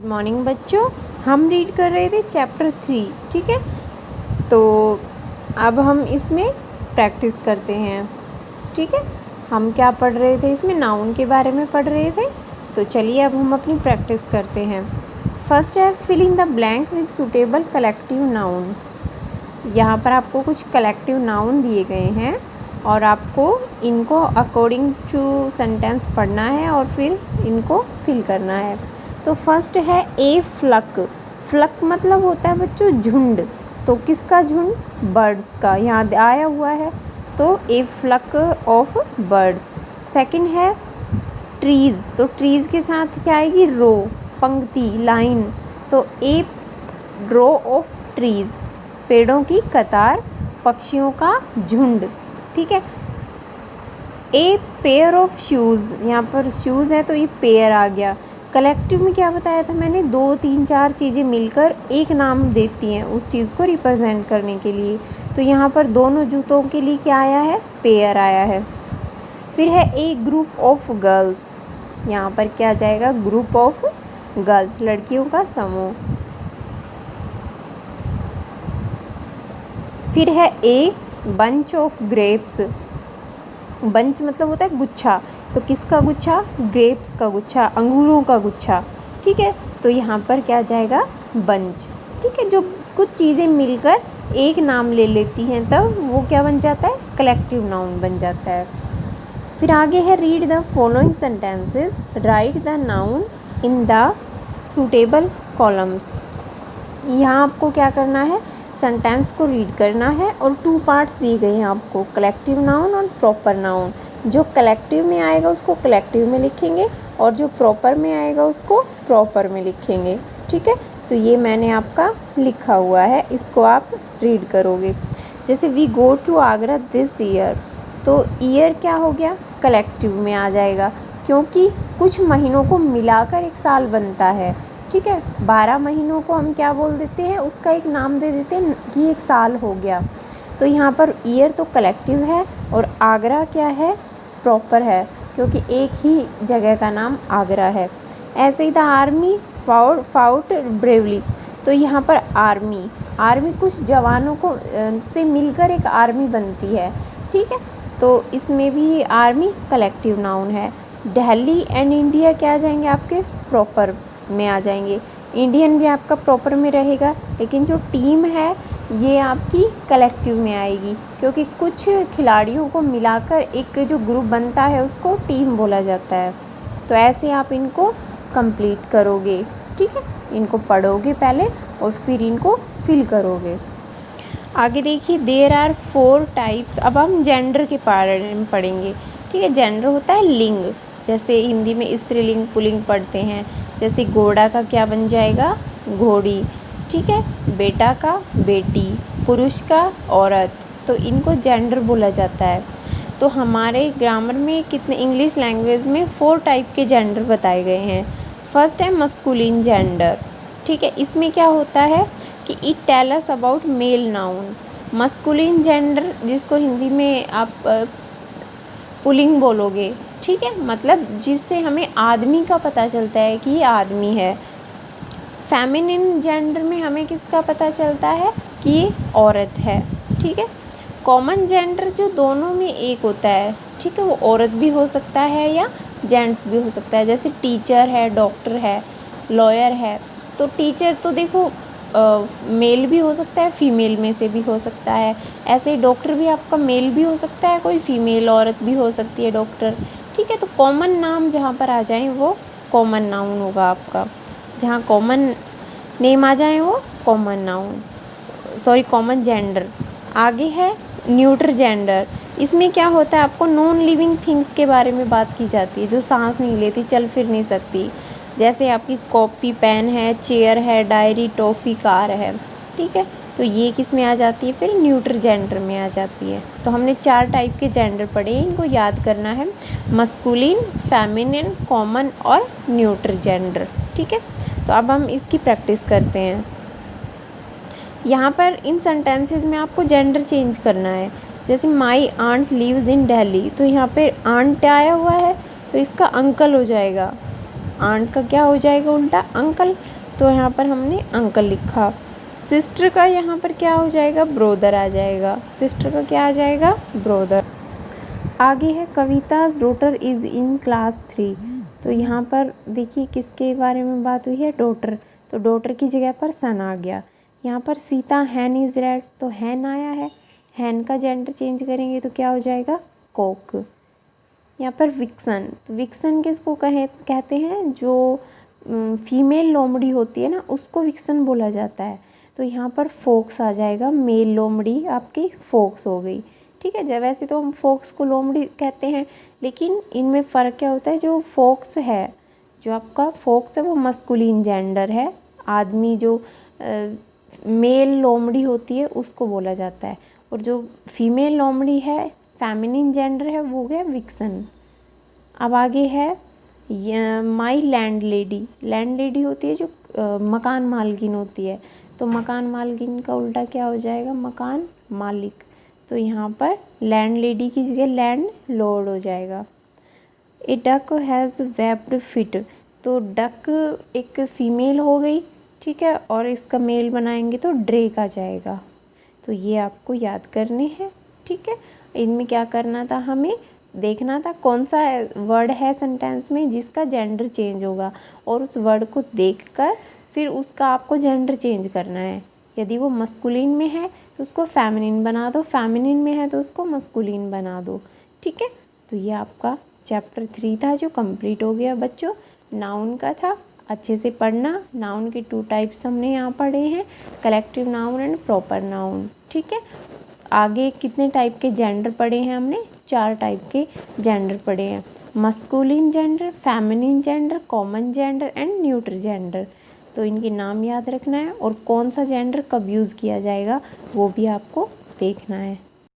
Good morning बच्चों। हम read कर रहे थे चैप्टर 3, ठीक है। तो अब हम इसमें प्रैक्टिस करते हैं, ठीक है। हम क्या पढ़ रहे थे, इसमें नाउन के बारे में पढ़ रहे थे। तो चलिए अब हम अपनी प्रैक्टिस करते हैं। फर्स्ट है fill in the blank with suitable collective noun. यहाँ पर आपको कुछ कलेक्टिव नाउन दिए गए हैं और आपको इनको अकॉर्डिंग टू सेंटेंस पढ़ना है और फिर इनको फिल करना है। तो फर्स्ट है ए फ्लक। फ्लक मतलब होता है बच्चों झुंड। तो किसका झुंड? बर्ड्स का, यहाँ आया हुआ है। तो ए फ्लक ऑफ बर्ड्स। सेकंड है ट्रीज़। तो ट्रीज़ के साथ क्या आएगी? रो, पंक्ति, लाइन। तो ए रो ऑफ ट्रीज़, पेड़ों की कतार, पक्षियों का झुंड, ठीक है। ए पेयर ऑफ शूज़, यहाँ पर शूज़ है तो ये पेयर आ गया। कलेक्टिव में क्या बताया था मैंने? 2, 3, 4 चीज़ें मिलकर एक नाम देती हैं उस चीज़ को रिप्रेजेंट करने के लिए। तो यहाँ पर दोनों जूतों के लिए क्या आया है? पेयर आया है। फिर है ए ग्रुप ऑफ गर्ल्स। यहाँ पर क्या आ जाएगा? ग्रुप ऑफ गर्ल्स, लड़कियों का समूह। फिर है a bunch of grapes. Bunch मतलब होता है गुच्छा। तो किसका गुच्छा? ग्रेप्स का गुच्छा, अंगूरों का गुच्छा, ठीक है। तो यहाँ पर क्या आ जाएगा? बंच, ठीक है। जो कुछ चीज़ें मिलकर एक नाम ले लेती हैं तब वो क्या बन जाता है? कलेक्टिव नाउन बन जाता है। फिर आगे है read the following sentences, right the noun in the suitable columns. यहाँ आपको क्या करना है? सेंटेंस को रीड करना है और 2 पार्ट्स दिए गए हैं आपको, कलेक्टिव नाउन और प्रॉपर नाउन। जो कलेक्टिव में आएगा उसको कलेक्टिव में लिखेंगे और जो प्रॉपर में आएगा उसको प्रॉपर में लिखेंगे, ठीक है। तो ये मैंने आपका लिखा हुआ है, इसको आप रीड करोगे। जैसे we go to Agra this year. तो ईयर क्या हो गया? कलेक्टिव में आ जाएगा क्योंकि कुछ महीनों को मिलाकर एक साल बनता है, ठीक है। 12 महीनों को हम क्या बोल देते हैं? उसका एक नाम दे देते हैं कि एक साल हो गया। तो यहाँ पर ईयर तो कलेक्टिव है और आगरा क्या है? प्रॉपर है क्योंकि एक ही जगह का नाम आगरा है। ऐसे ही द आर्मी फाउट ब्रेवली। तो यहाँ पर आर्मी कुछ जवानों को से मिलकर एक आर्मी बनती है, ठीक है। तो इसमें भी आर्मी कलेक्टिव नाउन है। दिल्ली एंड इंडिया क्या आ जाएंगे? आपके प्रॉपर में आ जाएंगे। इंडियन भी आपका प्रॉपर में रहेगा, लेकिन जो टीम है ये आपकी कलेक्टिव में आएगी क्योंकि कुछ खिलाड़ियों को मिलाकर एक जो ग्रुप बनता है उसको टीम बोला जाता है। तो ऐसे आप इनको कंप्लीट करोगे, ठीक है। इनको पढ़ोगे पहले और फिर इनको फिल करोगे। आगे देखिए देयर आर 4 टाइप्स। अब हम जेंडर के बारे में पढ़ेंगे, ठीक है। जेंडर होता है लिंग, जैसे हिंदी में स्त्रीलिंग पुल्लिंग पढ़ते हैं। जैसे घोड़ा का क्या बन जाएगा? घोड़ी, ठीक है। बेटा का बेटी, पुरुष का औरत। तो इनको जेंडर बोला जाता है। तो हमारे ग्रामर में कितने इंग्लिश लैंग्वेज में 4 टाइप के जेंडर बताए गए हैं। फर्स्ट है मस्कुलिन जेंडर, ठीक है। इसमें क्या होता है कि it tell us about male noun. Masculine gender जिसको हिंदी में आप पुल्लिंग बोलोगे, ठीक है, मतलब जिससे हमें आदमी का पता चलता है कि ये आदमी है। फेमिनिन जेंडर में हमें किसका पता चलता है कि ये औरत है, ठीक है। कॉमन जेंडर जो दोनों में एक होता है, ठीक है, वो औरत भी हो सकता है या जेंट्स भी हो सकता है। जैसे टीचर है, डॉक्टर है, लॉयर है। तो टीचर तो देखो मेल भी हो सकता है, फीमेल में से भी हो सकता है। ऐसे ही डॉक्टर भी आपका मेल भी हो सकता है, कोई फीमेल औरत भी हो सकती है डॉक्टर, ठीक है। तो कॉमन नाम जहाँ पर आ जाएं वो कॉमन नाउन होगा आपका। जहाँ कॉमन नेम आ जाएं वो common noun, sorry common gender. आगे है न्यूट्र जेंडर। इसमें क्या होता है? आपको नॉन लिविंग थिंग्स के बारे में बात की जाती है जो सांस नहीं लेती, चल फिर नहीं सकती। जैसे आपकी कॉपी पेन है, चेयर है, डायरी, टॉफ़ी, कार है, ठीक है। तो ये किस में आ जाती है? फिर न्यूट्र जेंडर में आ जाती है। तो हमने 4 टाइप के जेंडर पढ़े, इनको याद करना है। मस्कुलिन, फेमिनिन, कॉमन और न्यूट्र जेंडर, ठीक है। तो अब हम इसकी प्रैक्टिस करते हैं। यहाँ पर इन सेंटेंसेस में आपको जेंडर चेंज करना है। जैसे my aunt lives in Delhi. तो यहाँ पे आंट आया हुआ है तो इसका अंकल हो जाएगा। आंट का क्या हो जाएगा उल्टा, अंकल, तो यहाँ पर हमने अंकल लिखा। सिस्टर का यहाँ पर क्या हो जाएगा, ब्रोदर आ जाएगा। सिस्टर का क्या आ जाएगा, ब्रोदर। आगे है कविता's डॉटर इज़ इन क्लास 3। तो यहाँ पर देखिए किसके बारे में बात हुई है, डॉटर, तो डॉटर की जगह पर सन आ गया। यहाँ पर सीता हैन इज़ रेड, तो हैन आया है, हैन का जेंडर चेंज करेंगे तो क्या हो जाएगा, कॉक। यहाँ पर विक्सन, तो विक्सन किसको कहते हैं, जो फीमेल लोमड़ी होती है ना उसको विक्सन बोला जाता है। तो यहाँ पर फोक्स आ जाएगा, मेल लोमड़ी आपकी फोक्स हो गई। ठीक है, जब वैसे तो हम फोक्स को लोमड़ी कहते हैं, लेकिन इनमें फ़र्क क्या होता है, जो फोक्स है, जो आपका फोक्स है वो मस्कुलिन जेंडर है, आदमी जो मेल लोमड़ी होती है उसको बोला जाता है, और जो फीमेल लोमड़ी है फेमिनिन जेंडर है वो हो गया विक्सन। अब आगे है माई लैंड लेडी, लैंड लेडी होती है जो मकान मालकिन होती है, तो मकान मालकिन का उल्टा क्या हो जाएगा, मकान मालिक। तो यहाँ पर लैंड लेडी की जगह लैंड लॉर्ड हो जाएगा। ए डक हैज़ वेब्ड फिट, तो डक एक फीमेल हो गई, ठीक है, और इसका मेल बनाएंगे तो ड्रेक आ जाएगा। तो ये आपको याद करने हैं, ठीक है। इनमें क्या करना था, हमें देखना था कौन सा वर्ड है सेंटेंस में जिसका जेंडर चेंज होगा, और उस वर्ड को देखकर फिर उसका आपको जेंडर चेंज करना है। यदि वो मस्कुलिन में है तो उसको फेमिनिन बना दो, फेमिनिन में है तो उसको मस्कुलिन बना दो, ठीक है। तो ये आपका चैप्टर 3 था जो कंप्लीट हो गया बच्चों। नाउन का था, अच्छे से पढ़ना। नाउन के 2 टाइप्स हमने यहाँ पढ़े हैं, collective noun and proper noun, ठीक है। आगे कितने टाइप के जेंडर पढ़े हैं हमने, 4 टाइप के जेंडर पढ़े हैं, masculine gender, feminine gender, common gender and neutral gender. तो इनके नाम याद रखना है, और कौन सा जेंडर कब यूज़ किया जाएगा वो भी आपको देखना है।